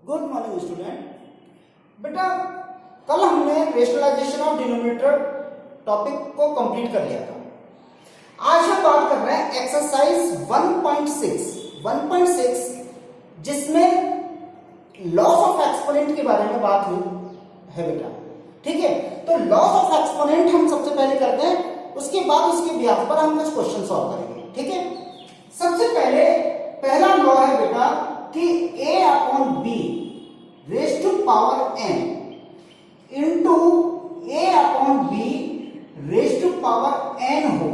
Good morning student. बेटा कल हमने रेशनलाइजेशन ऑफ डिनोमिनेटर टॉपिक को कंप्लीट कर लिया था। आज हम बात कर रहे हैं एक्सरसाइज 1.6 जिसमें लॉस ऑफ एक्सपोनेंट के बारे में बात हुई है बेटा। ठीक है, तो लॉस ऑफ एक्सपोनेंट हम सबसे पहले करते हैं, उसके बाद उसके ब्याज पर हम कुछ क्वेश्चन सॉल्व करेंगे। ठीक है, सबसे पहले पहला लॉ है बेटा कि a upon b raise to power n into a upon b raise to power n हो,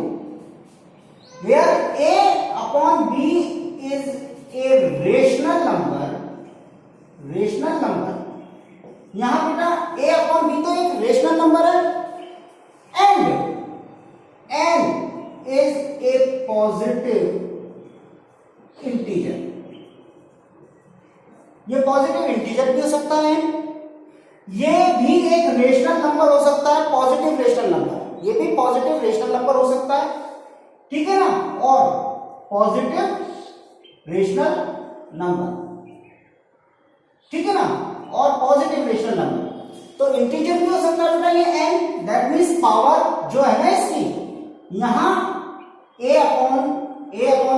where a upon b is a rational number. यहां बेटा a अपॉन b तो एक रेशनल नंबर है and n is a positive integer. ये positive integer भी हो सकता है, ये भी एक रेशनल नंबर हो सकता है, पॉजिटिव रेशनल नंबर, ये भी पॉजिटिव रेशनल नंबर हो सकता है। ठीक है ना, और पॉजिटिव रेशनल नंबर, ठीक है ना, और पॉजिटिव रेशनल नंबर। तो इंटीजर भी हो सकता है बेटा ये n, दैट मींस पावर जो है ना इसकी, यहां a upon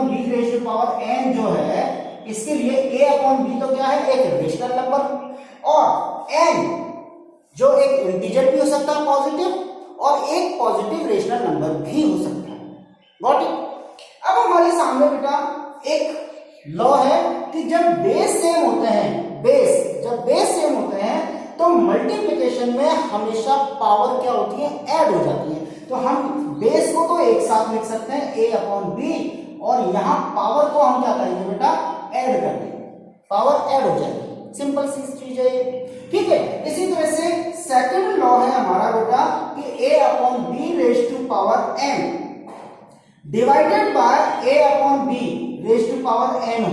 b raise to power n जो है, इसके लिए a अपॉन b तो क्या है, एक रेशनल नंबर, और n जो एक इंटीजर भी हो सकता है पॉजिटिव, और एक पॉजिटिव रेशनल नंबर भी हो सकता है। Got it. अब हमारे सामने बेटा एक लॉ है कि जब बेस सेम होते हैं, जब बेस सेम होते हैं तो मल्टीप्लिकेशन में हमेशा पावर क्या होती है, ऐड हो जाती है। तो हम बेस को तो एक साथ लिख सकते हैं a अपॉन b, और यहां पावर को हम क्या करेंगे बेटा, ऐड कर देंगे, पावर ऐड हो जाएगी। सिंपल सी चीज है ये। ठीक है, इसी तरह से सेकंड लॉ है हमारा बेटा कि a upon b raise to power n divided by a upon b raise to power n हो।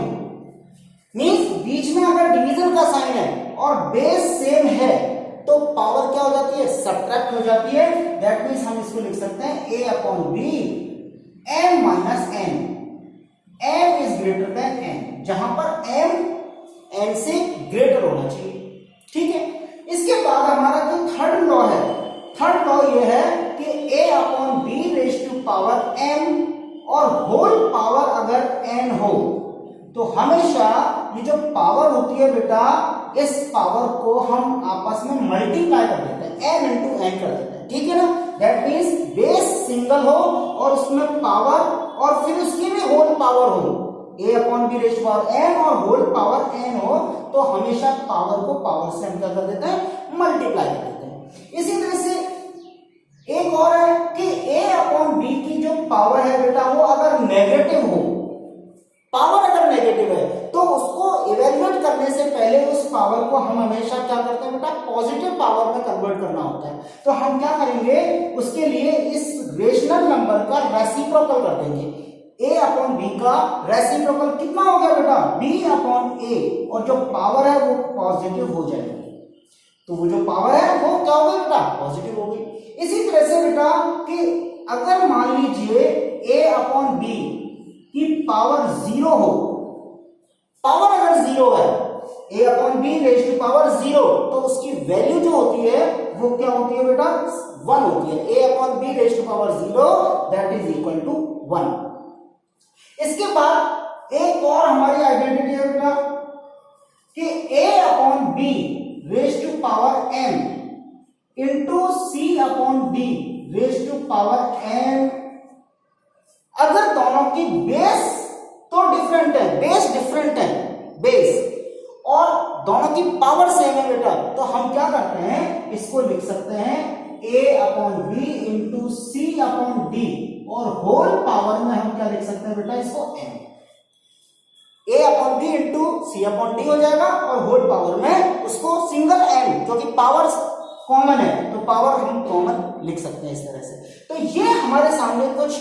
मींस बीच में अगर डिवीजन का साइन है और बेस सेम है तो पावर क्या हो जाती है, सब्ट्रैक्ट हो जाती है। दैट मींस हम इसको लिख सकते हैं a upon b m minus n, m is greater than n, जहां पर m n से ग्रेटर होना चाहिए। ठीक है, इसके बाद हमारा जो थर्ड लॉ है, थर्ड लॉ ये है कि a upon b raise to power m और होल पावर अगर n हो तो हमेशा ये जो पावर होती है बेटा, इस पावर को हम आपस में मल्टीप्लाई कर देते हैं, n इंटू n कर देते हैं। ठीक है ना, दैट मींस बेस सिंगल हो और उसमें पावर और फिर उसकी भी होल पावर हो, a upon b raise to power n और होल पावर n हो, तो हमेशा पावर को पावर से हम क्या कर देते हैं, मल्टीप्लाई कर देते हैं। इसी तरह से एक और है कि a अपॉन b की जो पावर है बेटा वो अगर नेगेटिव हो, पावर अगर नेगेटिव है तो उसको इवेल्युएट करने से पहले उस पावर को हम हमेशा क्या करते हैं बेटा, पॉजिटिव पावर में कन्वर्ट करना होता है। तो हम क्या करेंगे, उसके लिए इस रेशनल नंबर का रेसिप्रोकल कर देंगे। a अपॉन b का रेसिप्रोकल कितना हो गया बेटा, b अपॉन a, और जो पावर है वो पॉजिटिव हो जाएगी। तो वो जो पावर है वो क्या हो गई बेटा, पॉजिटिव हो गई। इसी तरह से बेटा कि अगर मान लीजिए a अपॉन b की पावर 0 हो, पावर अगर 0 है, a upon b raise to power 0, तो उसकी वैल्यू जो होती है वो क्या होती है बेटा, 1 होती है। a upon b raise to power 0 that is equal to 1। इसके बाद एक और हमारी आइडेंटिटी है बेटा कि a upon b raise to power n into c upon d raise to power n, अगर दोनों की बेस तो डिफरेंट है, बेस और दोनों की पावर सेम है बेटा, तो हम क्या करते हैं, इसको लिख सकते हैं a upon b into c upon d, और होल पावर में हम क्या लिख सकते हैं बेटा, इसको n, a upon b into c upon d हो जाएगा, और होल पावर में उसको सिंगल n, जो कि पावर कॉमन है तो पावर हम कॉमन लिख सकते हैं इस तरह से। तो ये हमारे सामने कुछ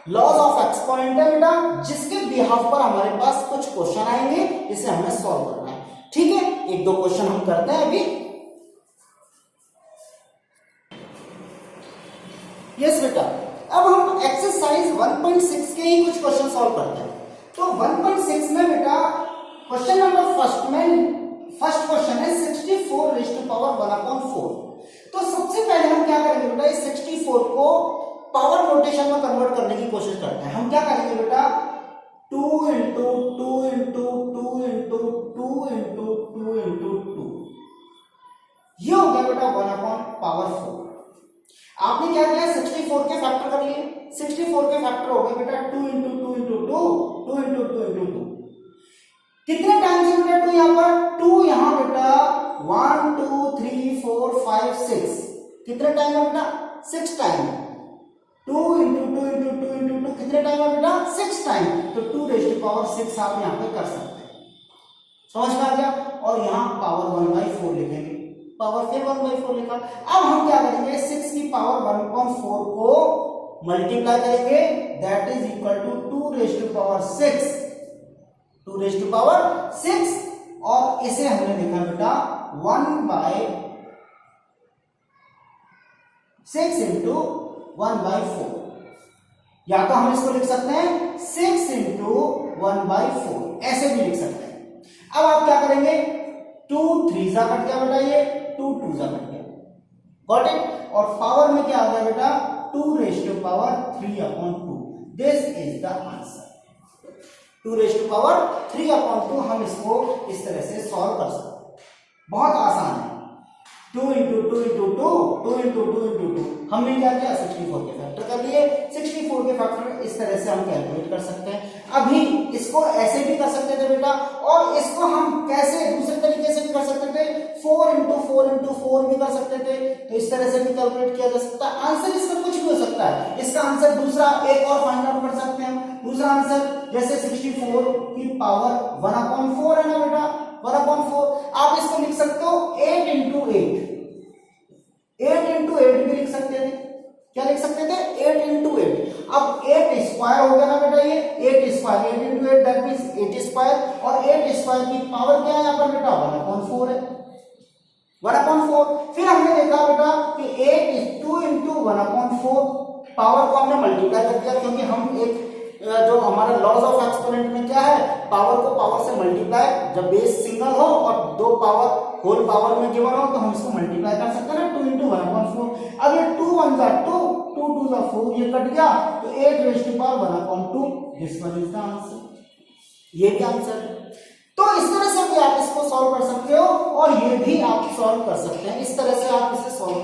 लॉज ऑफ एक्सपोनेंट है बेटा, जिसके बिहाफ पर हमारे पास कुछ क्वेश्चन आएंगे जिसे हमें सॉल्व करना है। ठीक है, एक दो क्वेश्चन हम करते हैं अभी। यस बेटा, अब हम एक्सरसाइज 1.6 के ही कुछ क्वेश्चन सॉल्व करते हैं। तो 1.6 में बेटा क्वेश्चन नंबर फर्स्ट में फर्स्ट क्वेश्चन है 64 रेज़ टू पावर 1/4। तो सबसे पहले हम क्या करेंगे बेटा, इस 64 को पावर नोटेशन में कन्वर्ट करने की कोशिश करते हैं। हम क्या करेंगे बेटा, 2 into 2 into 2 into 2 into 2 into 2, ये हो गया बेटा 1/4। आपने क्या किया, 64 के फैक्टर कर लिए। 64 के फैक्टर हो गए बेटा 2 इंटू 2 इंटू 2, 2 इंटू 2 इंटू 2। कितने टाइम्स है बेटा 2 यहाँ पर, 2 यहाँ बेटा 1 2 3 4 5 6, कितने टाइम है बेटा, 6 टाइम। 2 इंटू 2 इंटू 2 इंटू 2 कितने टाइम है बेटा, 6 टाइम। तो 2 रेज़ टू पावर 6 आप यहाँ पे कर सकते हैं, समझ में आ गया। और यहाँ पावर 1/4 लिखेंगे, पावर फिर 1/4 लिखा। अब हम क्या करेंगे, 6 की पावर 1/4 को मल्टीप्लाई करेंगे, that is equal to 2 raise to power 6, 2 raise to power 6। और इसे हमने लिखा बेटा 1/6 इंटू 1/4, या तो हम इसको लिख सकते हैं 6 इंटू 1/4, ऐसे भी लिख सकते हैं। अब आप क्या करेंगे, 2 3 जा कट गया बेटा, ये 2 2 जा कट गया, गॉट इट। और पावर में क्या आ गया बेटा, 2 raise to power 3/2, this is the answer. 2 raise to power 3/2 हम इसको इस तरह से सॉल्व कर सकते हैं, बहुत आसान है। 2 इंटू 2 इंटू 2, 2 इंटू 2 इंटू 2, हमने क्या किया, 64 के फैक्टर कर लिए। 64 के फैक्टर इस तरह से हम कैलकुलेट कर सकते हैं। अभी इसको ऐसे भी कर सकते थे बेटा, और इसको हम कैसे दूसरे तरीके से भी कर सकते थे, 4 इंटू 4 इंटू 4 भी कर सकते थे। तो इस तरह से भी कैलकुलेट किया जा सकता है। आंसर इसका कुछ भी हो सकता है। इसका आंसर दूसरा एक और फाइंड आउट कर सकते हैं। दूसरा आंसर जैसे 64 की पावर 1/4 है ना बेटा, 1/4 आप इसको लिख सकते हो 8 इंटू 8, 8 इंटू 8 भी लिख सकते थे। क्या लिख सकते थे, 8 इंटू 8। अब 8 स्क्वायर हो गया ना बेटा, ये 8 square, 8 into 8 that means 8 square. और 8 स्क्वायर की पावर क्या है यहाँ पर बेटा, 1/4 है, 1/4। फिर हमने देखा बेटा कि 8 is 2 इंटू 1/4, पावर को हमने मल्टीप्लाई कर दिया, क्योंकि हम एक जो हमारा लॉज ऑफ एक्सपोनेंट में क्या है, पावर को पावर से मल्टीप्लाई, जब बेस सिंगल हो और 2 पावर होल पावर में गिवन हो तो हम इसको मल्टीप्लाई कर सकते हैं ना, 2 इंटू 1/4। अब ये 2 1 जा 2, 2 2 जा 4, ये कट गया, तो 8 raise to power 1/2, this one is the answer, ये भी आंसर है। तो इस तरह से भी आप इसको सॉल्व कर सकते हो, और ये भी आप सॉल्व कर सकते हैं। इस तरह से आप इसे सॉल्व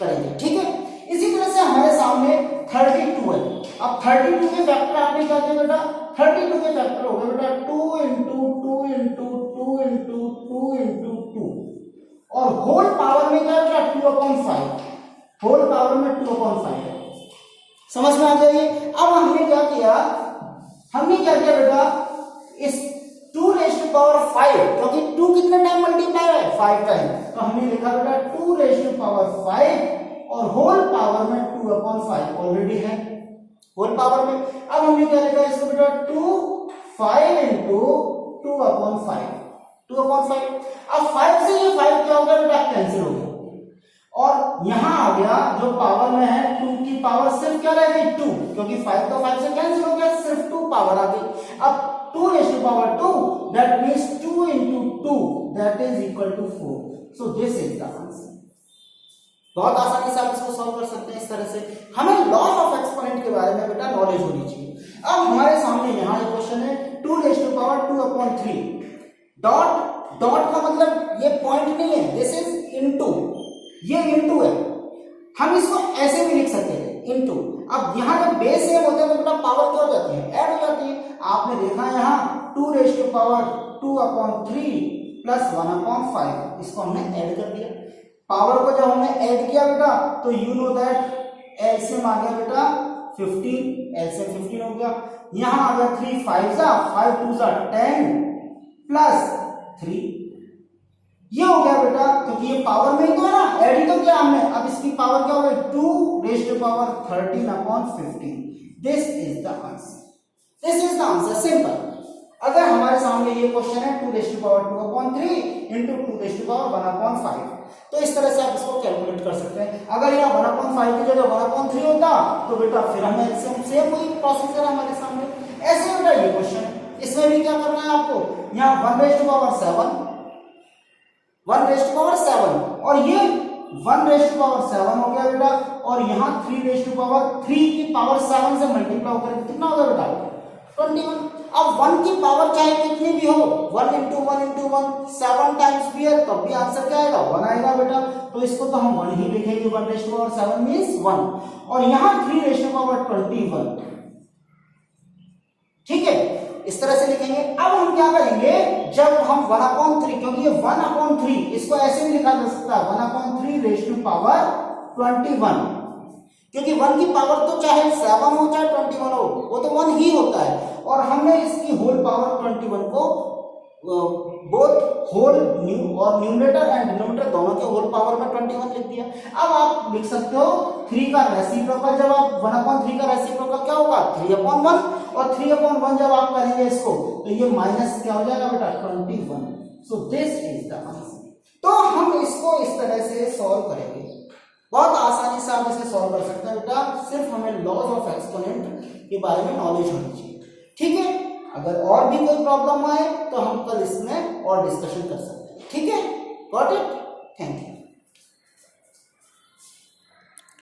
करेंगे, ठीक है। इसी तरह से हमारे सामने 32 है। अब 32 के फैक्टर आपने क्या किया बेटा, 32 के फैक्टर हो गए बेटा 2 इंटू 2 इंटू 2 इंटू 2 इंटू 2, और होल पावर में क्या बेटा 2/5, होल पावर में 2/5 है, समझ में आ गई। अब हमने क्या किया, बेटा, इस 2 रेज़ टू पावर 5, क्योंकि 2 कितने टाइम मल्टीप्लाई है, 5 टाइम, तो हमने लिखा बेटा 2 रेज़ टू पावर 5, और होल पावर में 2/5 ऑलरेडी है होल पावर में। अब हमने क्या लिखा इसको बेटा 2 5 इंटू 2/5, 2/5। अब 5 से ये 5 क्या हो गया बेटा, कैंसिल हो गया, और यहां आ गया जो पावर में है 2 की पावर सिर्फ क्या रह गई 2, क्योंकि 5 तो 5 से कैंसिल हो गया, सिर्फ 2 पावर आ गई। अब 2 raise to power 2, that means 2 into 2, that is equal to 4। So this is the answer. बहुत आसानी से आप इसको सॉल्व कर सकते हैं। इस तरह से हमें लॉज ऑफ एक्सपोनेंट के बारे में बेटा नॉलेज होनी चाहिए। अब हमारे सामने यहाँ एक क्वेश्चन है 2 raise to power 2/3, dot, dot का मतलब ये पॉइंट नहीं है, दिस इज इनटू, ये इनटू है। हम इसको ऐसे भी लिख सकते हैं इनटू। अब यहाँ जब बेस सेम होते हैं तो बेटा पावर क्या हो जाती है, ऐड हो जाती है। आपने देखा यहाँ 2 रेज़ टू पावर 2/3 प्लस 1/5, इसको हमने ऐड कर दिया। पावर को जब हमने ऐड किया बेटा तो यू नो दैट एलसीएम आ गया बेटा 15, एलसीएम 15 हो गया। यहां आ गया 3 5 जा 5 2 जा 10 प्लस 3, ये हो गया बेटा, क्योंकि ये पावर में ही तो है ना, ऐड ही तो किया हमने। अब इसकी पावर क्या हो गई 2 raise to power 13/15, this is the answer, this is the answer, simple. अगर हमारे सामने ये क्वेश्चन है 2 raise to power 2/3 into 2 raise to power 1/5, तो इस तरह से आप इसको कैलकुलेट कर सकते हैं। अगर यहाँ 1/5 की जगह 1/3 होता तो बेटा फिर हमें सेम वही प्रोसीजर हमारे सामने। ऐसे बेटा ये क्वेश्चन, इसमें भी क्या करना है आपको, यहाँ 1 raise to power 7 1 raise to power 7 और ये 1 रेस्ट टू पावर 7 हो गया बेटा, और यहाँ 3 रेस्ट टू पावर 3 की पावर 7 से मल्टीप्लाई करें कितना होगा बेटा 21। अब 1 की पावर चाहे कितनी भी हो, 1 into 1 into 1 7 टाइम्स भी है तब भी आंसर क्या आएगा 1 आएगा बेटा। तो इसको तो हम 1 ही लिखेंगे, 1 रेस्ट टू पावर 7 मींस 1, और यहाँ 3 रेस्ट टू पावर 21, ठीक है, इस तरह से लिखेंगे। अब हम क्या करेंगे, जब हम 1/3, क्योंकि ये 1/3 इसको ऐसे भी लिखा जा सकता है 1/3 रेस्ट टू पावर 21, क्योंकि 1 की पावर तो चाहे 7 हो चाहे 21 हो, वो तो 1 ही होता है, और हमने इसकी होल पावर 21 को बोथ होल न्यू और न्यूमरेटर एंड डिनोमिनेटर दोनों के होल पावर में 21 लिख दिया। अब आप लिख सकते हो 3 का रेसिप्रोकल, जब आप 1/3 का रेसिप्रोकल क्या होगा 3/1, और 3/1 जब आप करेंगे इसको तो ये माइनस क्या हो जाएगा बेटा 21। सो दिस इज द आंसर। तो हम इसको इस तरह से सॉल्व करेंगे, बहुत आसानी से आप इसे सॉल्व कर सकते हैं बेटा, सिर्फ हमें लॉज ऑफ एक्सपोनेंट के बारे में नॉलेज होनी चाहिए, ठीक है। अगर और भी कोई प्रॉब्लम आए तो हम कल इसमें और डिस्कशन कर सकते हैं, ठीक है। Got it, thank you.